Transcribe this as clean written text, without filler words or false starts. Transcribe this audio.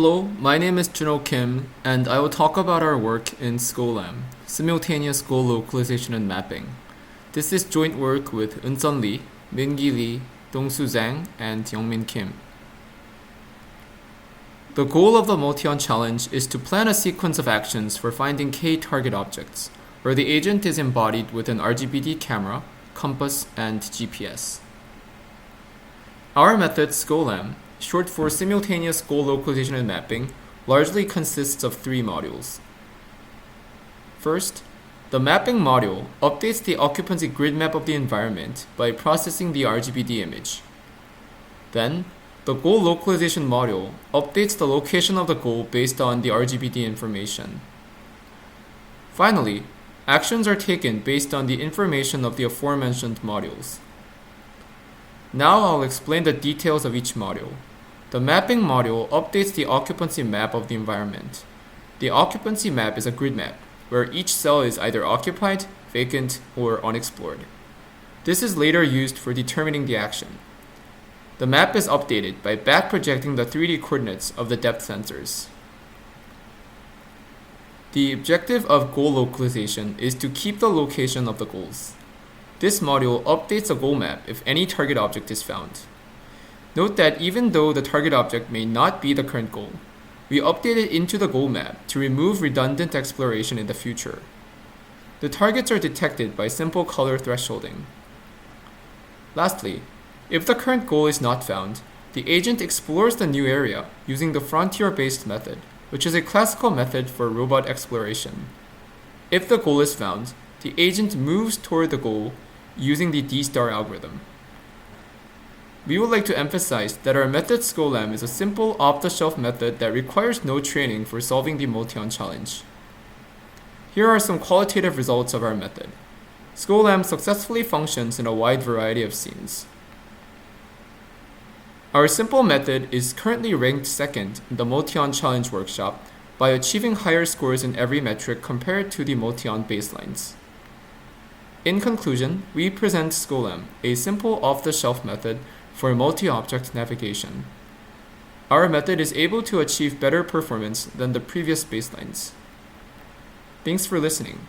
Hello, my name is Juno Kim, and I will talk about our work in SGoLAM, Simultaneous Goal Localization and Mapping. This is joint work with Eunsun Lee, Mingi Lee, Dongsu Zhang, and Youngmin Kim. The goal of the MultiON challenge is to plan a sequence of actions for finding K target objects, where the agent is embodied with an RGBD camera, compass, and GPS. Our method SGoLAM, short for Simultaneous Goal Localization and Mapping, largely consists of three modules. First, the mapping module updates the occupancy grid map of the environment by processing the RGBD image. Then, the goal localization module updates the location of the goal based on the RGBD information. Finally, actions are taken based on the information of the aforementioned modules. Now I'll explain the details of each module. The mapping module updates the occupancy map of the environment. The occupancy map is a grid map, where each cell is either occupied, vacant, or unexplored. This is later used for determining the action. The map is updated by back-projecting the 3D coordinates of the depth sensors. The objective of goal localization is to keep the location of the goals. This module updates a goal map if any target object is found. Note that even though the target object may not be the current goal, we update it into the goal map to remove redundant exploration in the future. The targets are detected by simple color thresholding. Lastly, if the current goal is not found, the agent explores the new area using the frontier-based method, which is a classical method for robot exploration. If the goal is found, the agent moves toward the goal using the D-star algorithm. We would like to emphasize that our method SGoLAM is a simple off-the-shelf method that requires no training for solving the MultiON challenge. Here are some qualitative results of our method. SGoLAM successfully functions in a wide variety of scenes. Our simple method is currently ranked second in the MultiON challenge workshop by achieving higher scores in every metric compared to the MultiON baselines. In conclusion, we present SGoLAM, a simple off-the-shelf method for multi-object navigation. Our method is able to achieve better performance than the previous baselines. Thanks for listening.